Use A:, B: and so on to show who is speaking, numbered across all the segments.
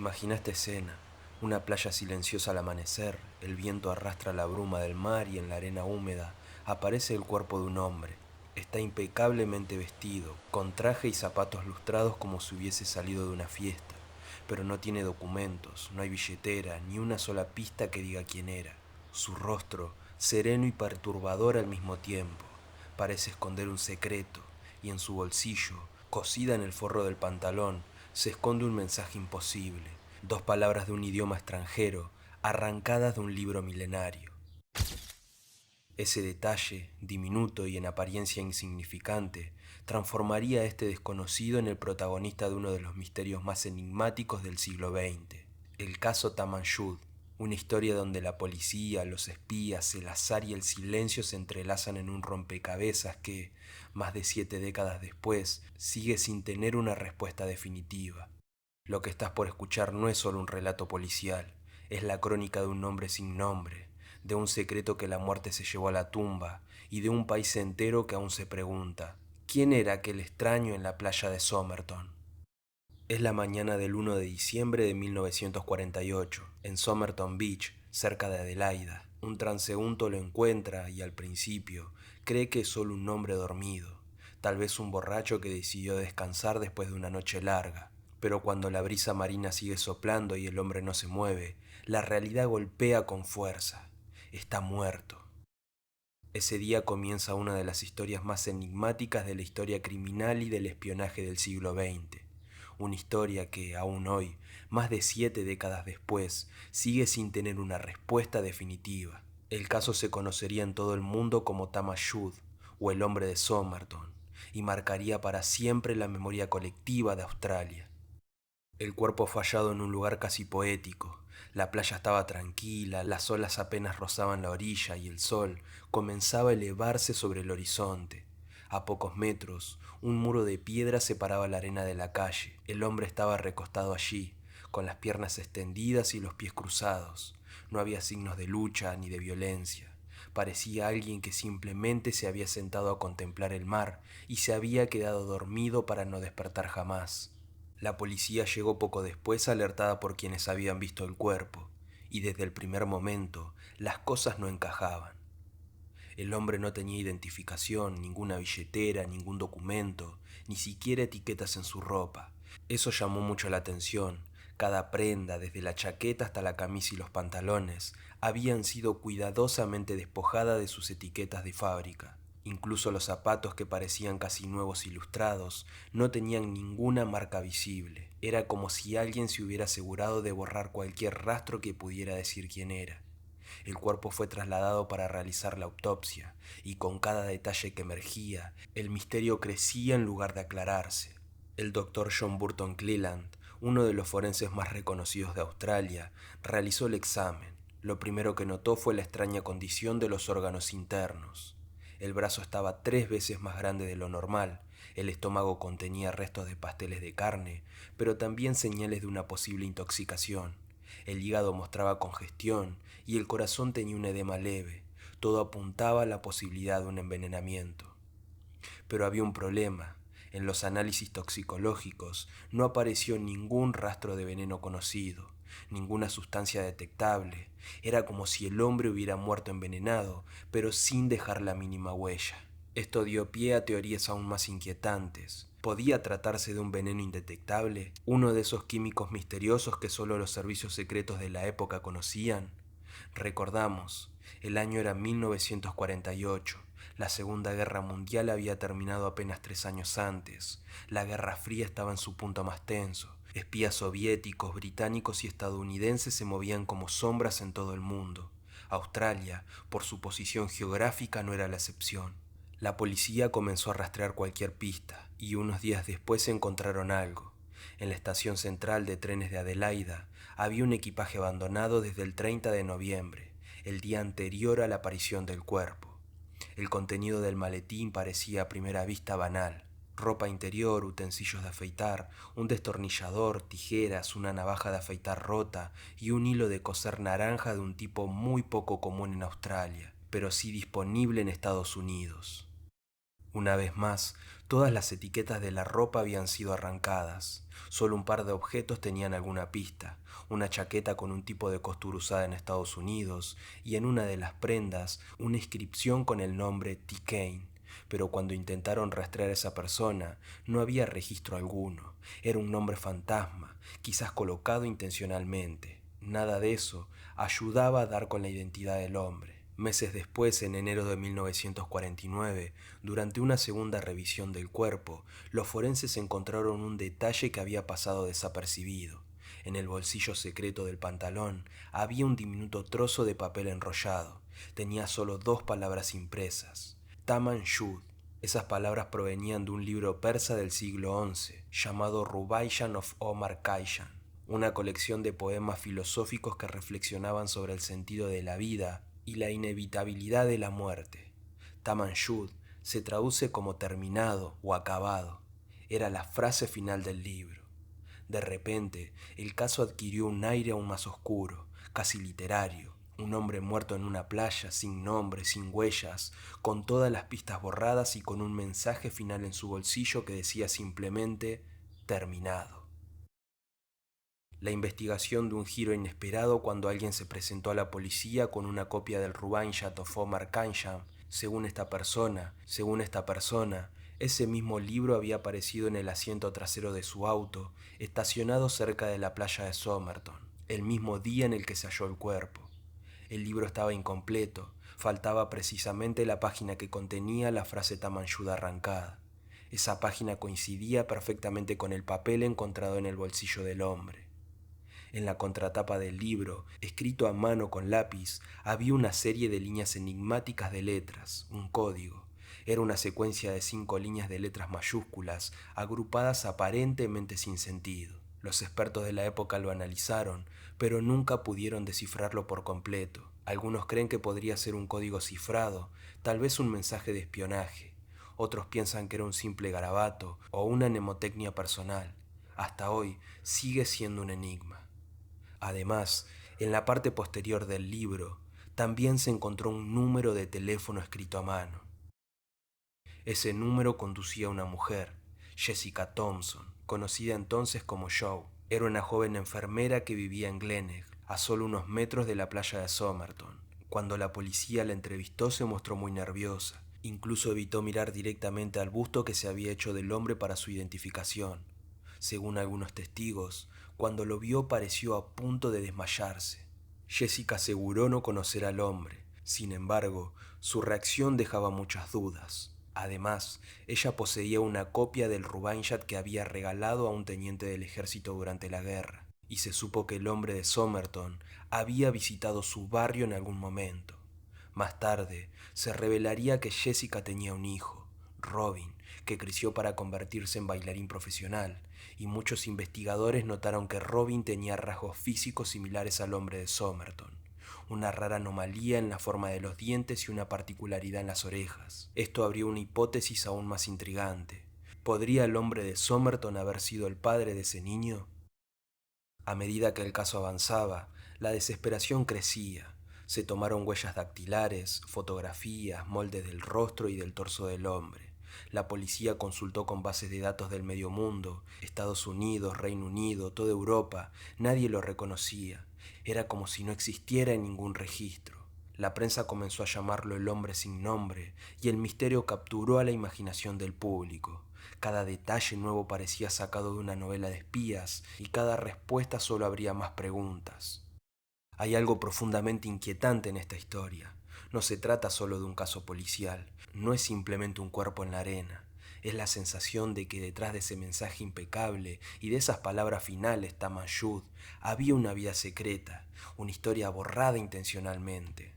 A: Imagina esta escena, una playa silenciosa al amanecer, el viento arrastra la bruma del mar y en la arena húmeda aparece el cuerpo de un hombre. Está impecablemente vestido, con traje y zapatos lustrados como si hubiese salido de una fiesta, pero no tiene documentos, no hay billetera, ni una sola pista que diga quién era. Su rostro, sereno y perturbador al mismo tiempo, parece esconder un secreto, y en su bolsillo, cosida en el forro del pantalón, se esconde un mensaje imposible, dos palabras de un idioma extranjero, arrancadas de un libro milenario. Ese detalle, diminuto y en apariencia insignificante, transformaría a este desconocido en el protagonista de uno de los misterios más enigmáticos del siglo XX, el caso Tamanshud, una historia donde la policía, los espías, el azar y el silencio se entrelazan en un rompecabezas que, más de 7 décadas después, sigue sin tener una respuesta definitiva. Lo que estás por escuchar no es solo un relato policial, es la crónica de un hombre sin nombre, de un secreto que la muerte se llevó a la tumba y de un país entero que aún se pregunta, ¿quién era aquel extraño en la playa de Somerton? Es la mañana del 1 de diciembre de 1948, en Somerton Beach, cerca de Adelaida. Un transeúnte lo encuentra y al principio cree que es solo un hombre dormido, tal vez un borracho que decidió descansar después de una noche larga. Pero cuando la brisa marina sigue soplando y el hombre no se mueve, la realidad golpea con fuerza. Está muerto. Ese día comienza una de las historias más enigmáticas de la historia criminal y del espionaje del siglo XX. Una historia que, aún hoy, más de 7 décadas después, sigue sin tener una respuesta definitiva. El caso se conocería en todo el mundo como Tamanshud, o el hombre de Somerton, y marcaría para siempre la memoria colectiva de Australia. El cuerpo fue hallado en un lugar casi poético. La playa estaba tranquila, las olas apenas rozaban la orilla y el sol comenzaba a elevarse sobre el horizonte. A pocos metros, un muro de piedra separaba la arena de la calle. El hombre estaba recostado allí, con las piernas extendidas y los pies cruzados. No había signos de lucha ni de violencia. Parecía alguien que simplemente se había sentado a contemplar el mar y se había quedado dormido para no despertar jamás. La policía llegó poco después alertada por quienes habían visto el cuerpo, y desde el primer momento las cosas no encajaban. El hombre no tenía identificación, ninguna billetera, ningún documento, ni siquiera etiquetas en su ropa. Eso llamó mucho la atención. Cada prenda, desde la chaqueta hasta la camisa y los pantalones, habían sido cuidadosamente despojada de sus etiquetas de fábrica. Incluso los zapatos que parecían casi nuevos y lustrados no tenían ninguna marca visible. Era como si alguien se hubiera asegurado de borrar cualquier rastro que pudiera decir quién era. El cuerpo fue trasladado para realizar la autopsia, y con cada detalle que emergía, el misterio crecía en lugar de aclararse. El doctor John Burton Cleland, uno de los forenses más reconocidos de Australia, realizó el examen. Lo primero que notó fue la extraña condición de los órganos internos. El brazo estaba 3 veces más grande de lo normal, el estómago contenía restos de pasteles de carne, pero también señales de una posible intoxicación. El hígado mostraba congestión y el corazón tenía un edema leve. Todo apuntaba a la posibilidad de un envenenamiento. Pero había un problema. En los análisis toxicológicos no apareció ningún rastro de veneno conocido, ninguna sustancia detectable. Era como si el hombre hubiera muerto envenenado, pero sin dejar la mínima huella. Esto dio pie a teorías aún más inquietantes. ¿Podía tratarse de un veneno indetectable? ¿Uno de esos químicos misteriosos que solo los servicios secretos de la época conocían? Recordamos, el año era 1948. La Segunda Guerra Mundial había terminado apenas 3 años antes. La Guerra Fría estaba en su punto más tenso. Espías soviéticos, británicos y estadounidenses se movían como sombras en todo el mundo. Australia, por su posición geográfica, no era la excepción. La policía comenzó a rastrear cualquier pista, y unos días después encontraron algo. En la estación central de trenes de Adelaida había un equipaje abandonado desde el 30 de noviembre, el día anterior a la aparición del cuerpo. El contenido del maletín parecía a primera vista banal. Ropa interior, utensilios de afeitar, un destornillador, tijeras, una navaja de afeitar rota y un hilo de coser naranja de un tipo muy poco común en Australia, pero sí disponible en Estados Unidos. Una vez más, todas las etiquetas de la ropa habían sido arrancadas. Solo un par de objetos tenían alguna pista. Una chaqueta con un tipo de costura usada en Estados Unidos y en una de las prendas una inscripción con el nombre T. Kane. Pero cuando intentaron rastrear a esa persona, no había registro alguno. Era un nombre fantasma, quizás colocado intencionalmente. Nada de eso ayudaba a dar con la identidad del hombre. Meses después, en enero de 1949, durante una segunda revisión del cuerpo, los forenses encontraron un detalle que había pasado desapercibido. En el bolsillo secreto del pantalón había un diminuto trozo de papel enrollado. Tenía solo dos palabras impresas: Taman Yud. Esas palabras provenían de un libro persa del siglo XI, llamado Rubaiyat of Omar Khayyam, una colección de poemas filosóficos que reflexionaban sobre el sentido de la vida y la inevitabilidad de la muerte. Taman Yud se traduce como terminado o acabado. Era la frase final del libro. De repente, el caso adquirió un aire aún más oscuro, casi literario. Un hombre muerto en una playa, sin nombre, sin huellas, con todas las pistas borradas y con un mensaje final en su bolsillo que decía simplemente terminado. La investigación de un giro inesperado cuando alguien se presentó a la policía con una copia del Rubaiyat of Omar Khayyam. Según esta persona, ese mismo libro había aparecido en el asiento trasero de su auto, estacionado cerca de la playa de Somerton, el mismo día en el que se halló el cuerpo. El libro estaba incompleto, faltaba precisamente la página que contenía la frase Taman-Yud arrancada. Esa página coincidía perfectamente con el papel encontrado en el bolsillo del hombre. En la contratapa del libro, escrito a mano con lápiz, había una serie de líneas enigmáticas de letras, un código. Era una secuencia de 5 líneas de letras mayúsculas, agrupadas aparentemente sin sentido. Los expertos de la época lo analizaron, pero nunca pudieron descifrarlo por completo. Algunos creen que podría ser un código cifrado, tal vez un mensaje de espionaje. Otros piensan que era un simple garabato o una mnemotecnia personal. Hasta hoy sigue siendo un enigma. Además, en la parte posterior del libro también se encontró un número de teléfono escrito a mano. Ese número conducía a una mujer, Jessica Thompson, conocida entonces como Joe. Era una joven enfermera que vivía en Glenelg, a solo unos metros de la playa de Somerton. Cuando la policía la entrevistó se mostró muy nerviosa. Incluso evitó mirar directamente al busto que se había hecho del hombre para su identificación. Según algunos testigos, cuando lo vio pareció a punto de desmayarse. Jessica aseguró no conocer al hombre. Sin embargo, su reacción dejaba muchas dudas. Además, ella poseía una copia del Rubaiyat que había regalado a un teniente del ejército durante la guerra, y se supo que el hombre de Somerton había visitado su barrio en algún momento. Más tarde, se revelaría que Jessica tenía un hijo, Robin, que creció para convertirse en bailarín profesional, y muchos investigadores notaron que Robin tenía rasgos físicos similares al hombre de Somerton, una rara anomalía en la forma de los dientes y una particularidad en las orejas. Esto abrió una hipótesis aún más intrigante. ¿Podría el hombre de Somerton haber sido el padre de ese niño? A medida que el caso avanzaba, la desesperación crecía. Se tomaron huellas dactilares, fotografías, moldes del rostro y del torso del hombre. La policía consultó con bases de datos del medio mundo, Estados Unidos, Reino Unido, toda Europa. Nadie lo reconocía. Era como si no existiera en ningún registro. La prensa comenzó a llamarlo el hombre sin nombre, y el misterio capturó a la imaginación del público. Cada detalle nuevo parecía sacado de una novela de espías, y cada respuesta solo abría más preguntas. Hay algo profundamente inquietante en esta historia. No se trata solo de un caso policial, no es simplemente un cuerpo en la arena. Es la sensación de que detrás de ese mensaje impecable y de esas palabras finales Taman-Yud había una vida secreta, una historia borrada intencionalmente.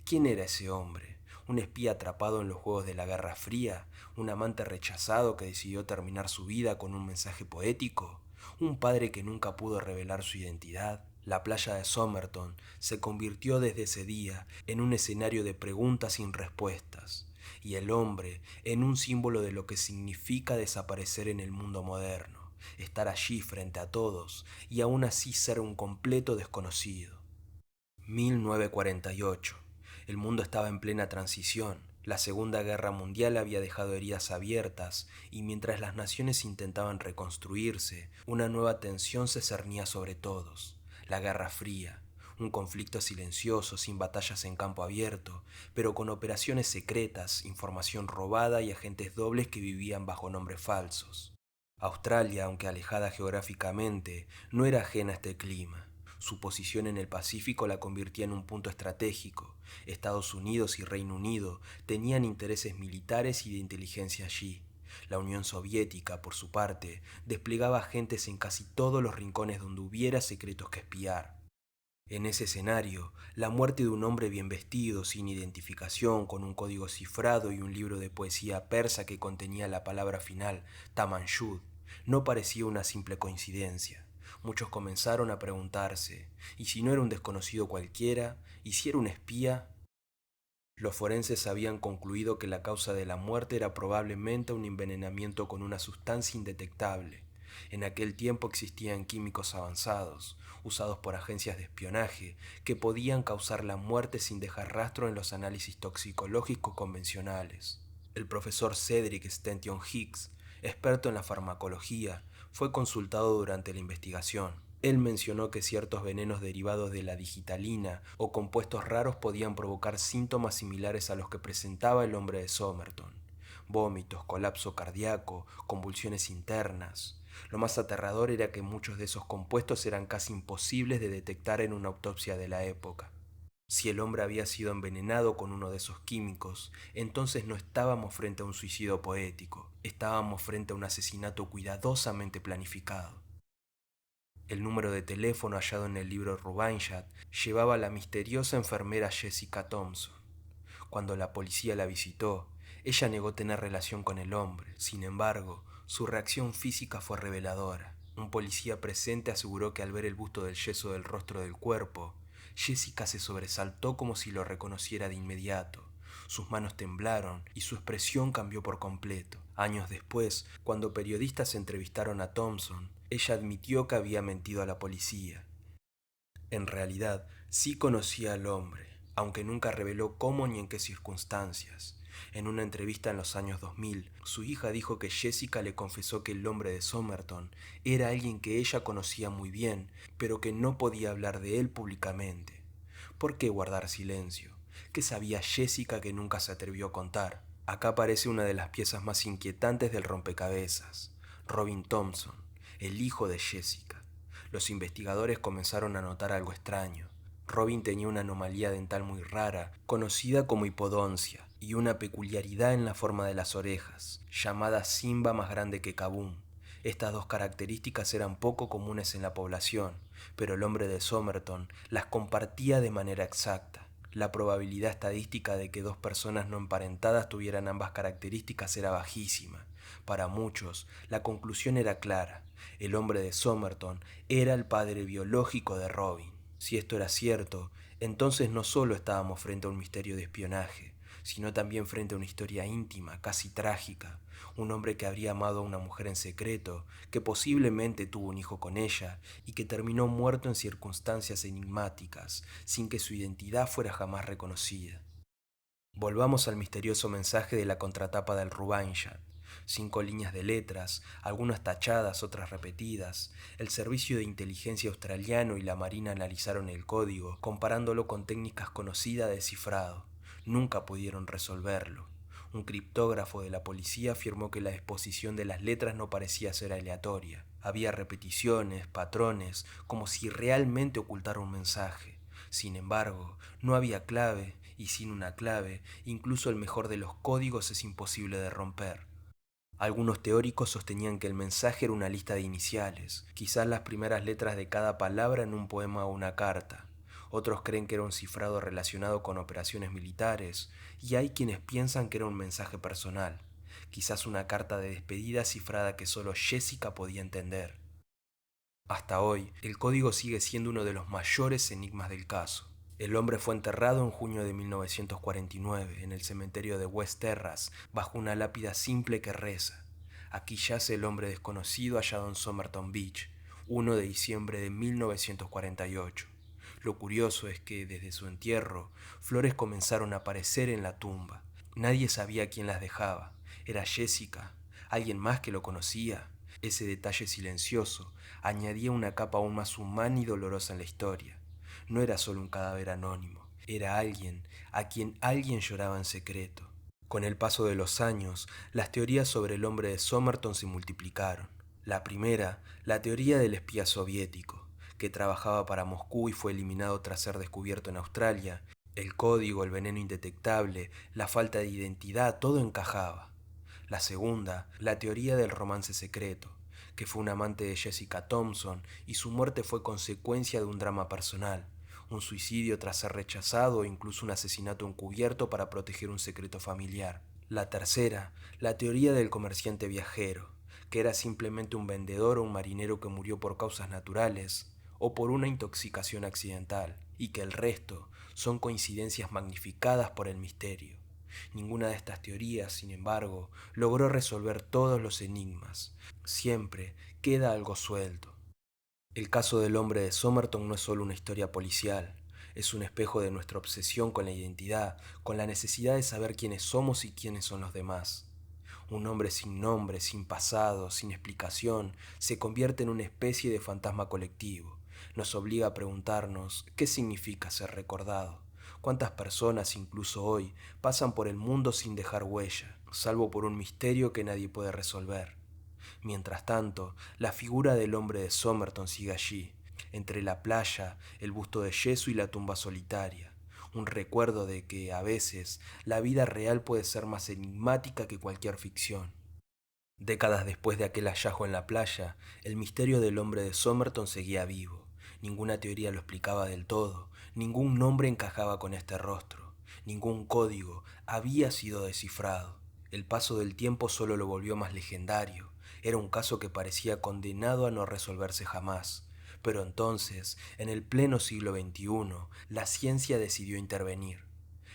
A: ¿Quién era ese hombre? ¿Un espía atrapado en los juegos de la Guerra Fría? ¿Un amante rechazado que decidió terminar su vida con un mensaje poético? ¿Un padre que nunca pudo revelar su identidad? La playa de Somerton se convirtió desde ese día en un escenario de preguntas sin respuestas, y el hombre en un símbolo de lo que significa desaparecer en el mundo moderno, estar allí frente a todos y aún así ser un completo desconocido. 1948. El mundo estaba en plena transición. La Segunda Guerra Mundial había dejado heridas abiertas y mientras las naciones intentaban reconstruirse, una nueva tensión se cernía sobre todos, la Guerra Fría, un conflicto silencioso sin batallas en campo abierto, pero con operaciones secretas, información robada y agentes dobles que vivían bajo nombres falsos. Australia, aunque alejada geográficamente, no era ajena a este clima. Su posición en el Pacífico la convertía en un punto estratégico. Estados Unidos y Reino Unido tenían intereses militares y de inteligencia allí. La Unión Soviética, por su parte, desplegaba agentes en casi todos los rincones donde hubiera secretos que espiar. En ese escenario, la muerte de un hombre bien vestido, sin identificación, con un código cifrado y un libro de poesía persa que contenía la palabra final, Tamanshud, no parecía una simple coincidencia. Muchos comenzaron a preguntarse, ¿y si no era un desconocido cualquiera? ¿Y si era un espía? Los forenses habían concluido que la causa de la muerte era probablemente un envenenamiento con una sustancia indetectable. En aquel tiempo existían químicos avanzados, usados por agencias de espionaje, que podían causar la muerte sin dejar rastro en los análisis toxicológicos convencionales. El profesor Cedric Stanton Hicks, experto en la farmacología, fue consultado durante la investigación. Él mencionó que ciertos venenos derivados de la digitalina o compuestos raros podían provocar síntomas similares a los que presentaba el hombre de Somerton: vómitos, colapso cardíaco, convulsiones internas. Lo más aterrador era que muchos de esos compuestos eran casi imposibles de detectar en una autopsia de la época. Si el hombre había sido envenenado con uno de esos químicos, entonces no estábamos frente a un suicidio poético, estábamos frente a un asesinato cuidadosamente planificado. El número de teléfono hallado en el libro Rubinstein llevaba a la misteriosa enfermera Jessica Thompson. Cuando la policía la visitó, ella negó tener relación con el hombre. Sin embargo, su reacción física fue reveladora. Un policía presente aseguró que al ver el busto del yeso del rostro del cuerpo, Jessica se sobresaltó como si lo reconociera de inmediato. Sus manos temblaron y su expresión cambió por completo. Años después, cuando periodistas entrevistaron a Thompson, ella admitió que había mentido a la policía. En realidad, sí conocía al hombre, aunque nunca reveló cómo ni en qué circunstancias. En una entrevista en los años 2000, su hija dijo que Jessica le confesó que el hombre de Somerton era alguien que ella conocía muy bien, pero que no podía hablar de él públicamente. ¿Por qué guardar silencio? ¿Qué sabía Jessica que nunca se atrevió a contar? Acá aparece una de las piezas más inquietantes del rompecabezas: Robin Thompson, el hijo de Jessica. Los investigadores comenzaron a notar algo extraño. Robin tenía una anomalía dental muy rara, conocida como hipodoncia, y una peculiaridad en la forma de las orejas, llamada Simba más grande que Kabum. Estas dos características eran poco comunes en la población, pero el hombre de Somerton las compartía de manera exacta. La probabilidad estadística de que dos personas no emparentadas tuvieran ambas características era bajísima. Para muchos, la conclusión era clara: el hombre de Somerton era el padre biológico de Robin. Si esto era cierto, entonces no solo estábamos frente a un misterio de espionaje, sino también frente a una historia íntima, casi trágica. Un hombre que habría amado a una mujer en secreto, que posiblemente tuvo un hijo con ella y que terminó muerto en circunstancias enigmáticas, sin que su identidad fuera jamás reconocida. Volvamos al misterioso mensaje de la contratapa del Rubinstein. 5 líneas de letras, algunas tachadas, otras repetidas. El servicio de inteligencia australiano y la Marina analizaron el código, comparándolo con técnicas conocidas de cifrado. Nunca pudieron resolverlo. Un criptógrafo de la policía afirmó que la exposición de las letras no parecía ser aleatoria. Había repeticiones, patrones, como si realmente ocultara un mensaje. Sin embargo, no había clave, y sin una clave, incluso el mejor de los códigos es imposible de romper. Algunos teóricos sostenían que el mensaje era una lista de iniciales, quizás las primeras letras de cada palabra en un poema o una carta. Otros creen que era un cifrado relacionado con operaciones militares, y hay quienes piensan que era un mensaje personal, quizás una carta de despedida cifrada que solo Jessica podía entender. Hasta hoy, el código sigue siendo uno de los mayores enigmas del caso. El hombre fue enterrado en junio de 1949 en el cementerio de West Terrace bajo una lápida simple que reza: aquí yace el hombre desconocido hallado en Somerton Beach, 1 de diciembre de 1948. Lo curioso es que desde su entierro, flores comenzaron a aparecer en la tumba. Nadie sabía quién las dejaba. ¿Era Jessica? ¿Alguien más que lo conocía? Ese detalle silencioso añadía una capa aún más humana y dolorosa en la historia. No era solo un cadáver anónimo, era alguien a quien alguien lloraba en secreto. Con el paso de los años, las teorías sobre el hombre de Somerton se multiplicaron. La primera, la teoría del espía soviético, que trabajaba para Moscú y fue eliminado tras ser descubierto en Australia. El código, el veneno indetectable, la falta de identidad, todo encajaba. La segunda, la teoría del romance secreto, que fue un amante de Jessica Thompson y su muerte fue consecuencia de un drama personal, un suicidio tras ser rechazado o incluso un asesinato encubierto para proteger un secreto familiar. La tercera, la teoría del comerciante viajero, que era simplemente un vendedor o un marinero que murió por causas naturales o por una intoxicación accidental, y que el resto son coincidencias magnificadas por el misterio. Ninguna de estas teorías, sin embargo, logró resolver todos los enigmas. Siempre queda algo suelto. El caso del hombre de Somerton no es solo una historia policial, es un espejo de nuestra obsesión con la identidad, con la necesidad de saber quiénes somos y quiénes son los demás. Un hombre sin nombre, sin pasado, sin explicación, se convierte en una especie de fantasma colectivo. Nos obliga a preguntarnos qué significa ser recordado. ¿Cuántas personas, incluso hoy, pasan por el mundo sin dejar huella, salvo por un misterio que nadie puede resolver? Mientras tanto, la figura del hombre de Somerton sigue allí, entre la playa, el busto de yeso y la tumba solitaria. Un recuerdo de que, a veces, la vida real puede ser más enigmática que cualquier ficción. Décadas después de aquel hallazgo en la playa, el misterio del hombre de Somerton seguía vivo. Ninguna teoría lo explicaba del todo, ningún nombre encajaba con este rostro, ningún código había sido descifrado. El paso del tiempo solo lo volvió más legendario. Era un caso que parecía condenado a no resolverse jamás. Pero entonces, en el pleno siglo XXI, la ciencia decidió intervenir.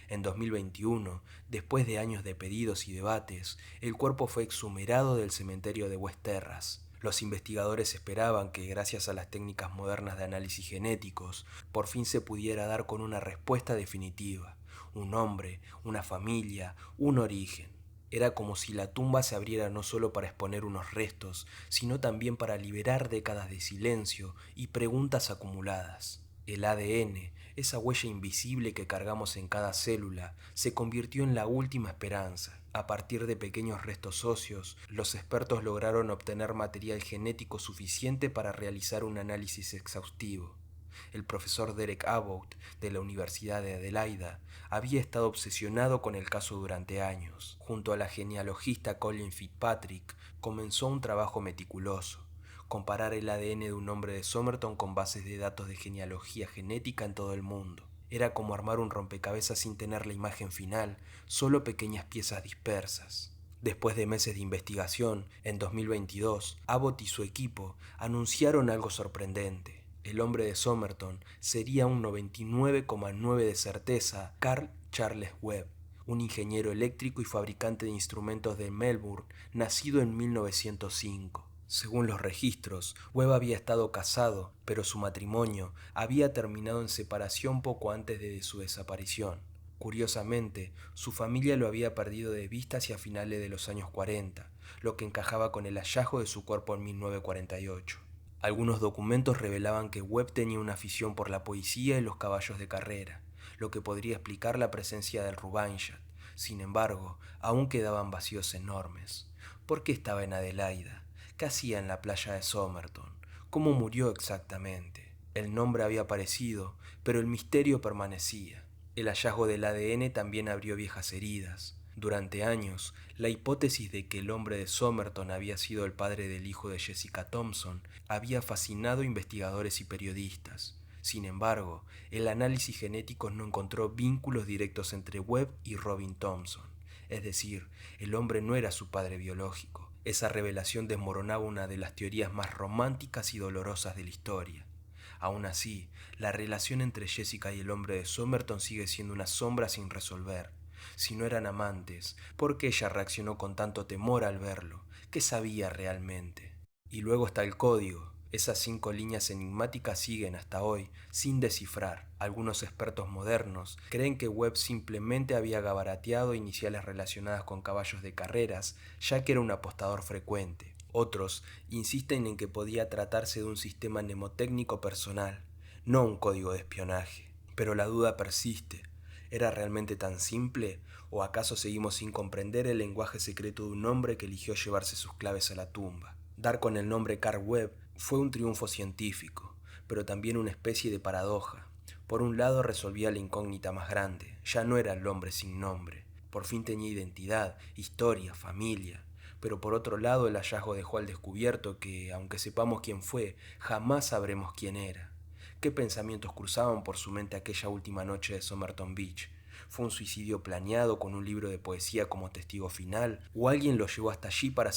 A: En 2021, después de años de pedidos y debates, el cuerpo fue exhumerado del cementerio de West Terras. Los investigadores esperaban que, gracias a las técnicas modernas de análisis genéticos, por fin se pudiera dar con una respuesta definitiva, un nombre, una familia, un origen. Era como si la tumba se abriera no solo para exponer unos restos, sino también para liberar décadas de silencio y preguntas acumuladas. El ADN, esa huella invisible que cargamos en cada célula, se convirtió en la última esperanza. A partir de pequeños restos óseos, los expertos lograron obtener material genético suficiente para realizar un análisis exhaustivo. El profesor Derek Abbott, de la Universidad de Adelaida, había estado obsesionado con el caso durante años. Junto a la genealogista Colin Fitzpatrick, comenzó un trabajo meticuloso: comparar el ADN de un hombre de Somerton con bases de datos de genealogía genética en todo el mundo. Era como armar un rompecabezas sin tener la imagen final, solo pequeñas piezas dispersas. Después de meses de investigación, en 2022, Abbott y su equipo anunciaron algo sorprendente. El hombre de Somerton sería un 99,9 de certeza Carl Charles Webb, un ingeniero eléctrico y fabricante de instrumentos de Melbourne, nacido en 1905. Según los registros, Webb había estado casado, pero su matrimonio había terminado en separación poco antes de su desaparición. Curiosamente, su familia lo había perdido de vista hacia finales de los años 40, lo que encajaba con el hallazgo de su cuerpo en 1948. Algunos documentos revelaban que Webb tenía una afición por la poesía y los caballos de carrera, lo que podría explicar la presencia del Rubaiyat. Sin embargo, aún quedaban vacíos enormes. ¿Por qué estaba en Adelaida? ¿Qué hacía en la playa de Somerton? ¿Cómo murió exactamente? El nombre había aparecido, pero el misterio permanecía. El hallazgo del ADN también abrió viejas heridas. Durante años, la hipótesis de que el hombre de Somerton había sido el padre del hijo de Jessica Thompson había fascinado investigadores y periodistas. Sin embargo, el análisis genético no encontró vínculos directos entre Webb y Robin Thompson. Es decir, el hombre no era su padre biológico. Esa revelación desmoronaba una de las teorías más románticas y dolorosas de la historia. Aún así, la relación entre Jessica y el hombre de Somerton sigue siendo una sombra sin resolver. Si no eran amantes, ¿por qué ella reaccionó con tanto temor al verlo? ¿Qué sabía realmente? Y luego está el código, Esas 5 líneas enigmáticas siguen hasta hoy sin descifrar. Algunos expertos modernos creen que Webb simplemente había gabarateado iniciales relacionadas con caballos de carreras, ya que era un apostador frecuente. Otros insisten en que podía tratarse de un sistema mnemotécnico personal, no un código de espionaje. Pero la duda persiste. ¿Era realmente tan simple? ¿O acaso seguimos sin comprender el lenguaje secreto de un hombre que eligió llevarse sus claves a la tumba? Dar con el nombre Carl Webb fue un triunfo científico, pero también una especie de paradoja. Por un lado resolvía la incógnita más grande, ya no era el hombre sin nombre. Por fin tenía identidad, historia, familia. Pero por otro lado el hallazgo dejó al descubierto que, aunque sepamos quién fue, jamás sabremos quién era. ¿Qué pensamientos cruzaban por su mente aquella última noche de Somerton Beach? ¿Fue un suicidio planeado con un libro de poesía como testigo final? ¿O alguien lo llevó hasta allí para...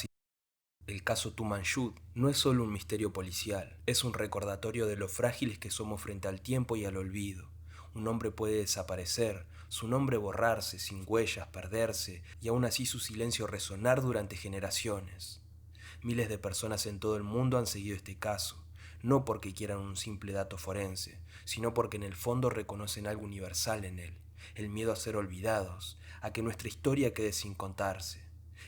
A: El caso Fu Manchu no es solo un misterio policial, es un recordatorio de lo frágiles que somos frente al tiempo y al olvido. Un hombre puede desaparecer, su nombre borrarse, sin huellas, perderse, y aún así su silencio resonar durante generaciones. Miles de personas en todo el mundo han seguido este caso, no porque quieran un simple dato forense, sino porque en el fondo reconocen algo universal en él, el miedo a ser olvidados, a que nuestra historia quede sin contarse.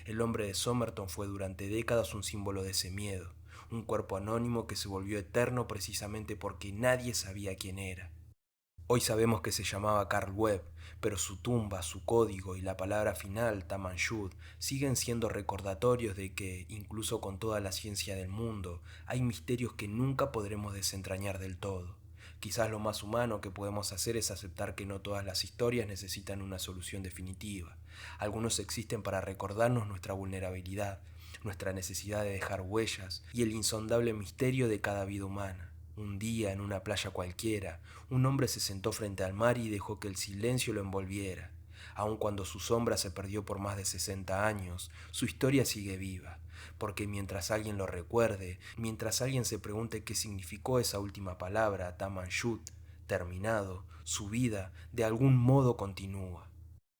A: El hombre de Somerton fue durante décadas un símbolo de ese miedo, un cuerpo anónimo que se volvió eterno precisamente porque nadie sabía quién era. Hoy sabemos que se llamaba Carl Webb, pero su tumba, su código y la palabra final, Tamanshud, siguen siendo recordatorios de que, incluso con toda la ciencia del mundo, hay misterios que nunca podremos desentrañar del todo. Quizás lo más humano que podemos hacer es aceptar que no todas las historias necesitan una solución definitiva. Algunos existen para recordarnos nuestra vulnerabilidad, nuestra necesidad de dejar huellas y el insondable misterio de cada vida humana. Un día, en una playa cualquiera, un hombre se sentó frente al mar y dejó que el silencio lo envolviera. Aun cuando su sombra se perdió por más de 60 años, su historia sigue viva, porque mientras alguien lo recuerde, mientras alguien se pregunte qué significó esa última palabra, Tamanshut, terminado, su vida de algún modo continúa.